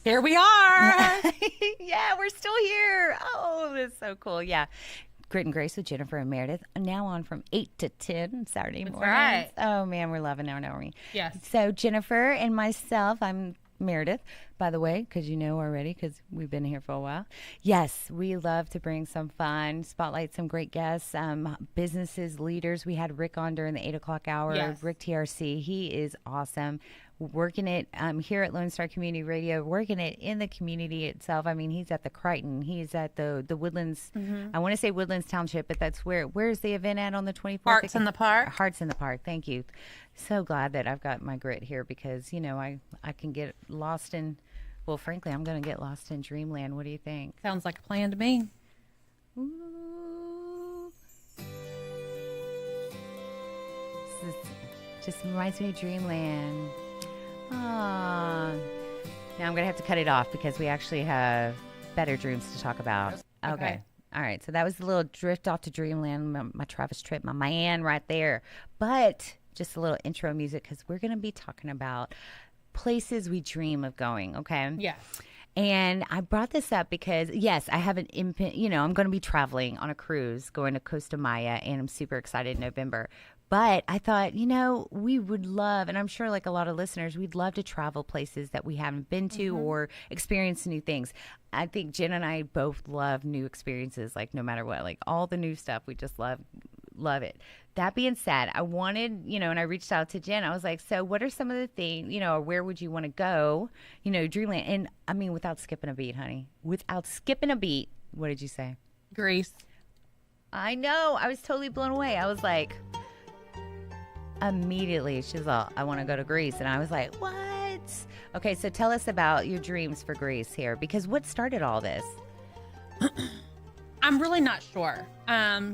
Here we are. Yeah, we're still here. Oh, that's so cool. Yeah. Grit and Grace with Jennifer and Merideth. Now on from 8 to 10 Saturday mornings. Right. Oh, man, we're loving it, aren't we? Yes. So Jennifer and myself, I'm Merideth, by the way, because you know already, because we've been here for a while. Yes, we love to bring some fun, spotlight some great guests, businesses, leaders. We had Rick on during the 8 o'clock hour. Yes. Rick TRC, he is awesome. Working it here at Lone Star Community Radio, working it in the community itself. I mean, he's at the Crichton. He's at the Woodlands. I want to say Woodlands Township, but that's where's the event at on the 24th? Hearts in the Park. Hearts in the Park. Thank you. So glad that I've got my grit here because, you know, I can get lost in, well, frankly, I'm going to get lost in dreamland. What do you think? Sounds like a plan to me. Ooh. Just reminds me of dreamland. Ah. Now I'm going to have to cut it off because we actually have better dreams to talk about. Okay. All right. So that was the little drift off to dreamland, my Travis trip, my man right there. But just a little intro music because we're going to be talking about places we dream of going. Okay. Yes. And I brought this up because, yes, I have I'm going to be traveling on a cruise going to Costa Maya, and I'm super excited in November. But I thought, we would love, and I'm sure like a lot of listeners, we'd love to travel places that we haven't been to or experience new things. I think Jen and I both love new experiences, like no matter what, like all the new stuff, we just love it. That being said, I wanted, and I reached out to Jen. I was like, so what are some of the things, or where would you want to go, dreamland? And I mean, without skipping a beat, honey, without skipping a beat, what did you say? Greece. I know. I was totally blown away. I was like, immediately she's all, I want to go to Greece. And I was like, what? Okay, so tell us about your dreams for Greece here, because what started all this? I'm really not sure. I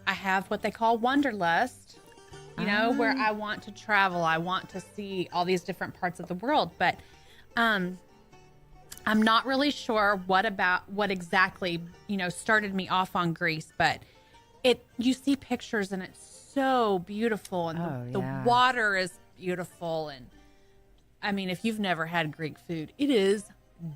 have what they call wanderlust, where I want to travel. I want to see all these different parts of the world, but I'm not really sure what exactly, started me off on Greece, but you see pictures and it's so beautiful, and the water is beautiful, and I mean, if you've never had Greek food, it is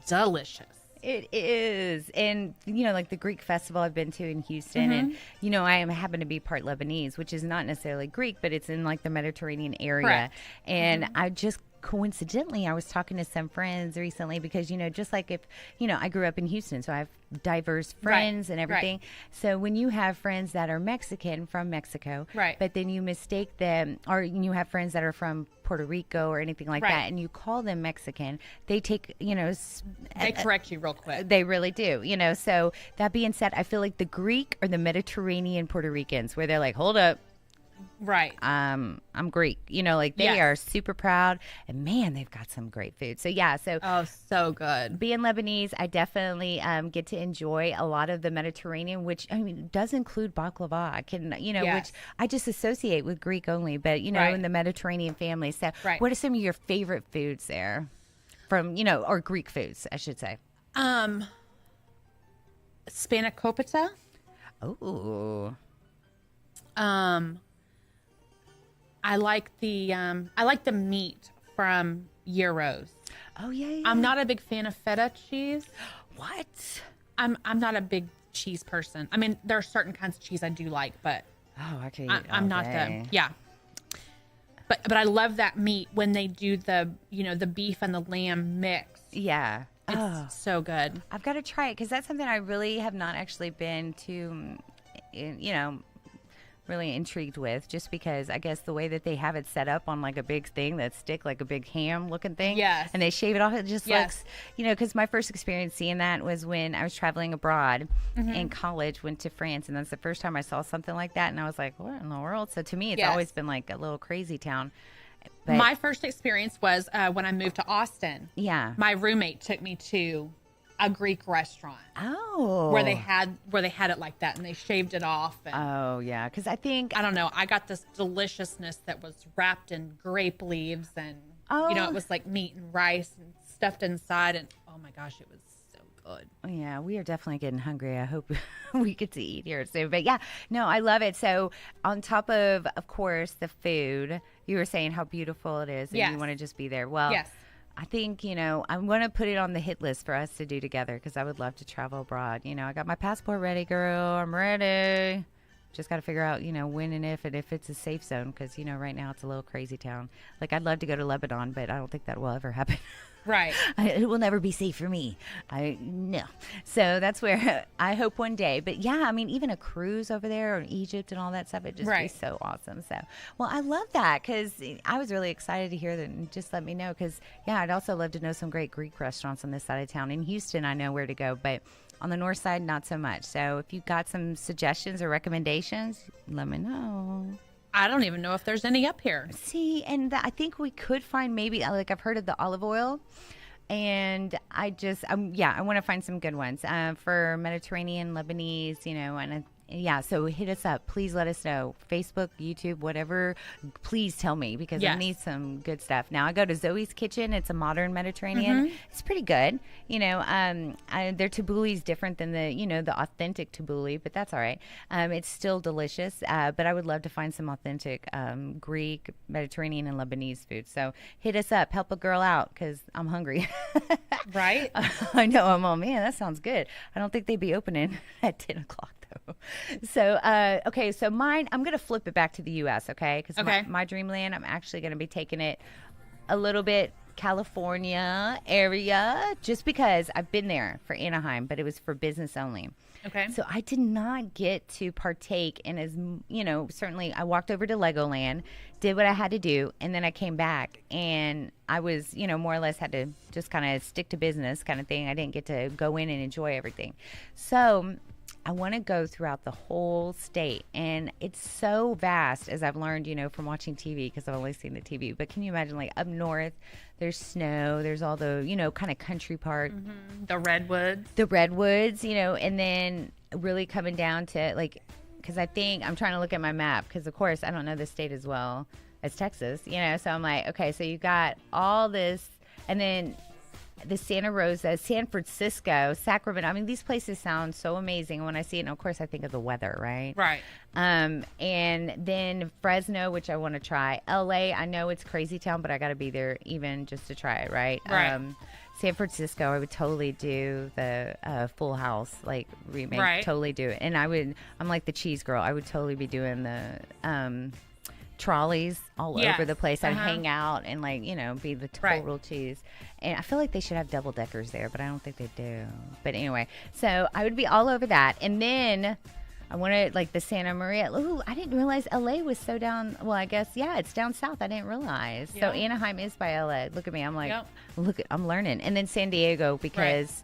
delicious. It is. And, like the Greek festival I've been to in Houston, and, I happen to be part Lebanese, which is not necessarily Greek, but it's in like the Mediterranean area. Correct. And I just coincidentally, I was talking to some friends recently because, just like if, I grew up in Houston, so I have diverse friends and everything. Right. So when you have friends that are Mexican from Mexico, right, but then you mistake them, or you have friends that are from Puerto Rico or anything like that, and you call them Mexican, they take, they correct you real quick. They really do, So that being said, I feel like the Greek or the Mediterranean Puerto Ricans, where they're like, hold up. Right. I'm Greek, they are super proud, and man, they've got some great food. So yeah, so good. Being Lebanese, I definitely get to enjoy a lot of the Mediterranean, which does include baklava. I can, which I just associate with Greek only, but in the Mediterranean family. So what are some of your favorite foods there from, or Greek foods, I should say? Spanakopita. Oh. I like the meat from gyros. Oh yeah. I'm not a big fan of feta cheese. What? I'm not a big cheese person. I mean, there are certain kinds of cheese I do like, but I'm not the But I love that meat when they do the the beef and the lamb mix. Yeah. It's so good. I've got to try it because that's something I really have not actually been to, really intrigued with, just because I guess the way that they have it set up on like a big thing that stick, like a big ham looking thing. Yes. And they shave it off. It just looks, because my first experience seeing that was when I was traveling abroad in college, went to France. And that's the first time I saw something like that. And I was like, what in the world? So to me, it's always been like a little crazy town. But my first experience was when I moved to Austin. Yeah. My roommate took me to a Greek restaurant. Oh. Where they had it like that, and they shaved it off. And, oh, yeah. Because I don't know. I got this deliciousness that was wrapped in grape leaves, and it was like meat and rice and stuffed inside, and oh my gosh, it was so good. Yeah, we are definitely getting hungry. I hope we get to eat here soon. But yeah, no, I love it. So on top of course, the food, you were saying how beautiful it is, and you want to just be there. Well, yes. I think, I'm going to put it on the hit list for us to do together because I would love to travel abroad. I got my passport ready, girl. I'm ready. Just got to figure out, when and if it's a safe zone because, right now it's a little crazy town. Like, I'd love to go to Lebanon, but I don't think that will ever happen. Right. It will never be safe for me. No. So that's where I hope one day. But yeah, I mean, even a cruise over there or Egypt and all that stuff, it'd just be so awesome. So, well, I love that because I was really excited to hear that and just let me know because, yeah, I'd also love to know some great Greek restaurants on this side of town. In Houston, I know where to go, but on the north side, not so much. So if you got some suggestions or recommendations, let me know. I don't even know if there's any up here. See, and I think we could find maybe, like I've heard of the olive oil. And I just, I want to find some good ones for Mediterranean, Lebanese, and yeah, so hit us up. Please let us know. Facebook, YouTube, whatever. Please tell me because I need some good stuff. Now, I go to Zoe's Kitchen. It's a modern Mediterranean. It's pretty good. Their tabbouleh is different than the authentic tabbouleh, but that's all right. It's still delicious, but I would love to find some authentic Greek, Mediterranean, and Lebanese food. So hit us up. Help a girl out because I'm hungry. Right? I know. I'm all, man, that sounds good. I don't think they'd be opening at 10 o'clock. So, okay, so mine, I'm going to flip it back to the U.S., okay? Because my dreamland, I'm actually going to be taking it a little bit California area just because I've been there for Anaheim, but it was for business only. Okay. So I did not get to partake in certainly I walked over to Legoland, did what I had to do, and then I came back and I was, more or less had to just kind of stick to business kind of thing. I didn't get to go in and enjoy everything. So I want to go throughout the whole state, and it's so vast as I've learned, from watching TV because I've only seen the TV. But can you imagine, like up north, there's snow, there's all the, kind of country part, the redwoods, and then really coming down to like, because I think I'm trying to look at my map because of course I don't know the state as well as Texas, so I'm like, okay, so you got all this, and then the Santa Rosa, San Francisco, Sacramento. I mean, these places sound so amazing. When I see it, and of course, I think of the weather, right? Right. And then Fresno, which I want to try. LA, I know it's crazy town, but I got to be there even just to try it, right? Right. San Francisco, I would totally do the Full House, like remake, right. Totally do it. And I'm like the cheese girl. I would totally be doing the trolleys all over the place. I'd hang out and be the total cheese. And I feel like they should have double deckers there, but I don't think they do. But anyway, so I would be all over that. And then I wanted like the Santa Maria. Ooh, I didn't realize LA was so down. Well, I guess, it's down south. I didn't realize. So Anaheim is by LA. Look at me. I'm like, I'm learning. And then San Diego because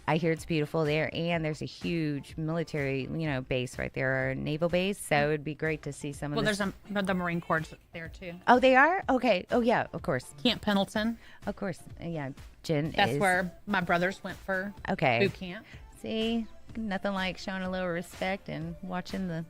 I hear it's beautiful there, and there's a huge military, base right there, or naval base. So it would be great to see some of. Well, there's the Marine Corps there too. Oh, they are? Okay. Oh, yeah. Of course. Camp Pendleton. Of course. Yeah. Jen. That's where my brothers went for boot camp. See, nothing like showing a little respect and watching the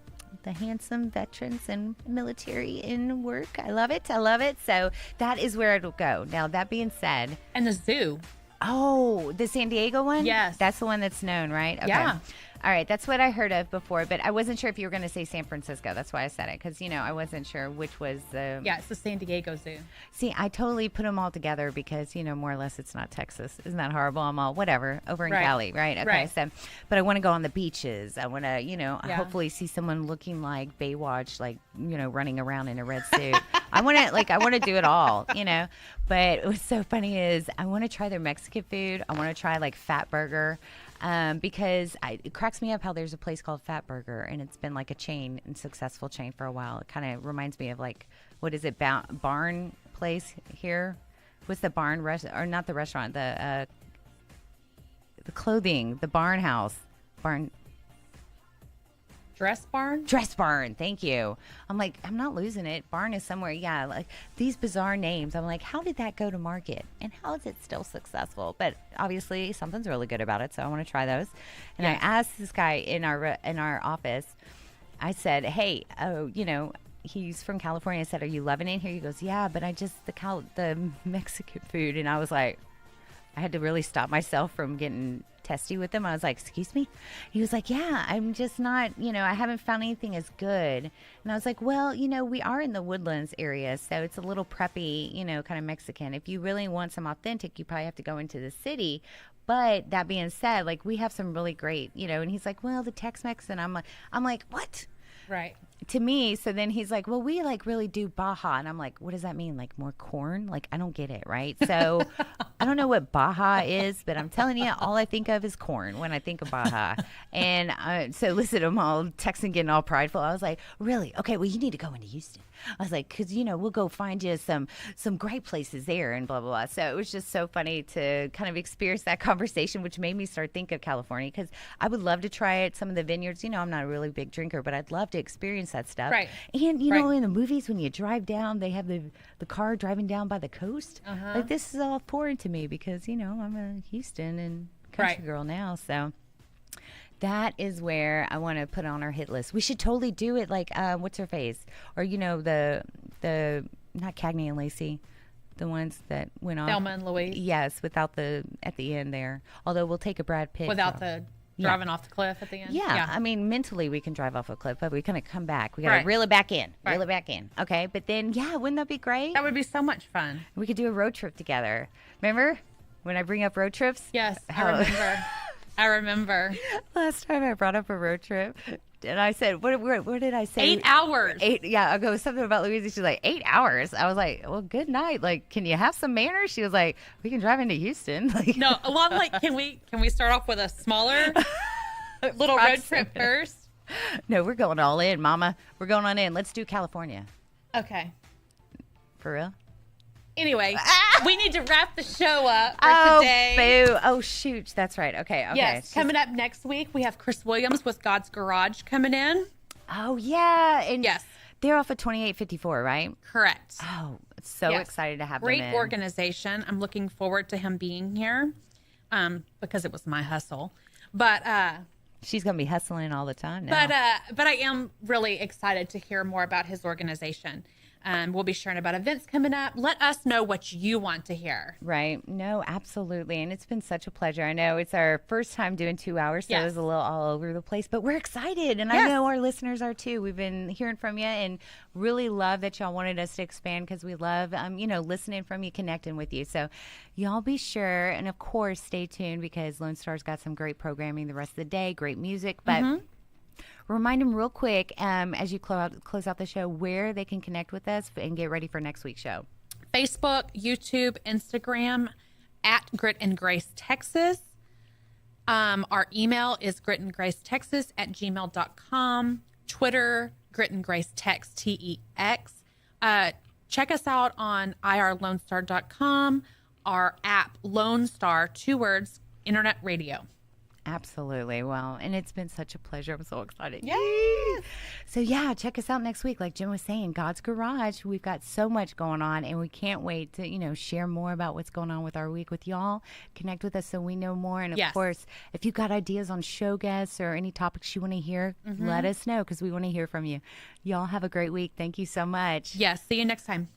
handsome veterans and military in work. I love it. I love it. So that is where it'll go. Now, that being said, and the zoo. Oh, the San Diego one? Yes. That's the one that's known, right? Okay. Yeah. All right. That's what I heard of before, but I wasn't sure if you were going to say San Francisco. That's why I said it, because, I wasn't sure which was the... Yeah, it's the San Diego Zoo. See, I totally put them all together because, more or less it's not Texas. Isn't that horrible? I'm all, whatever, over in Cali, right? Okay, right. So, but I want to go on the beaches. I want to, hopefully see someone looking like Baywatch, like, running around in a red suit. I want to do it all, But what's so funny is I want to try their Mexican food. I want to try like Fat Burger. Because it cracks me up how there's a place called Fat Burger, and it's been like a chain and successful chain for a while. It kind of reminds me of like, what is it, barn place here? What's the barn or not the restaurant, the clothing, the barn house, Dress Barn? Dress Barn. Thank you. I'm like, I'm not losing it. Barn is somewhere. Yeah. Like these bizarre names. I'm like, how did that go to market? And how is it still successful? But obviously something's really good about it. So I want to try those. And I asked this guy in our office, I said, hey, he's from California. I said, are you loving it here? He goes, yeah, but the Mexican food. And I was like, I had to really stop myself from getting testy with him. I was like, excuse me? He was like, yeah, I'm just not, I haven't found anything as good. And I was like, well, we are in the Woodlands area, so it's a little preppy, kind of Mexican. If you really want some authentic, you probably have to go into the city. But that being said, like, we have some really great, and he's like, well, the Tex-Mex, and I'm like, what? Right. To me, so then he's like, well, we like really do Baja. And I'm like, what does that mean? Like more corn? Like, I don't get it, right? So I don't know what Baja is, but I'm telling you, all I think of is corn when I think of Baja. And so listen, I'm all texting, getting all prideful. I was like, really? Okay, well, you need to go into Houston. I was like, because, we'll go find you some great places there and blah, blah, blah. So it was just so funny to kind of experience that conversation, which made me start thinking of California, because I would love to try it. Some of the vineyards, I'm not a really big drinker, but I'd love to experience that stuff. Right. And, know, in the movies, when you drive down, they have the car driving down by the coast. Like, this is all foreign to me because, I'm a Houston and country girl now. So that is where I want to put on our hit list. We should totally do it like, what's her face? Or, the not Cagney and Lacey, the ones that went off. Thelma and Louise. Yes, without the, at the end there. Although we'll take a Brad Pitt. Without the driving off the cliff at the end. Yeah. I mean, mentally we can drive off a cliff, but we kind of come back. We got to reel it back in. Reel it back in. Okay. But then, wouldn't that be great? That would be so much fun. We could do a road trip together. Remember when I bring up road trips? Yes, I remember. I remember. Last time I brought up a road trip, and I said, what did I say? 8 hours. I go something about Louise. She's like, 8 hours. I was like, well, good night. Like, can you have some manners? She was like, we can drive into Houston. Like, no, well, I'm like, can we start off with a smaller little road trip first? No, we're going all in, Mama. We're going on in. Let's do California. Okay. For real? Anyway, we need to wrap the show up for today. Boo. Oh, shoot. That's right. Okay. Yes. Coming up next week, we have Chris Williams with God's Garage coming in. Oh, yeah. And yes. They're off of 2854, right? Correct. Oh, so excited to have them in. Great organization. I'm looking forward to him being here because it was my hustle. But she's going to be hustling all the time now. But I am really excited to hear more about his organization. We'll be sharing about events coming up. Let us know what you want to hear. Right. No, absolutely. And it's been such a pleasure. I know it's our first time doing 2 hours, so it was a little all over the place, but we're excited. And I know our listeners are too. We've been hearing from you and really love that y'all wanted us to expand because we love, listening from you, connecting with you. So y'all be sure. And of course, stay tuned because Lone Star's got some great programming the rest of the day, great music. But remind them real quick as you close out the show where they can connect with us and get ready for next week's show. Facebook, YouTube, Instagram at Grit and Grace Texas. Our email is gritandgracetexas@gmail.com. Twitter, Grit and Grace Tex, TEX. Check us out on irlonestar.com. Our app, Lone Star, 2 words, internet radio. Absolutely. Well, and it's been such a pleasure. I'm so excited. Yay! So, check us out next week. Like Jim was saying, God's Garage. We've got so much going on, and we can't wait to, share more about what's going on with our week with y'all. Connect with us so we know more. And, of course, if you've got ideas on show guests or any topics you want to hear, let us know because we want to hear from you. Y'all have a great week. Thank you so much. Yes. See you next time.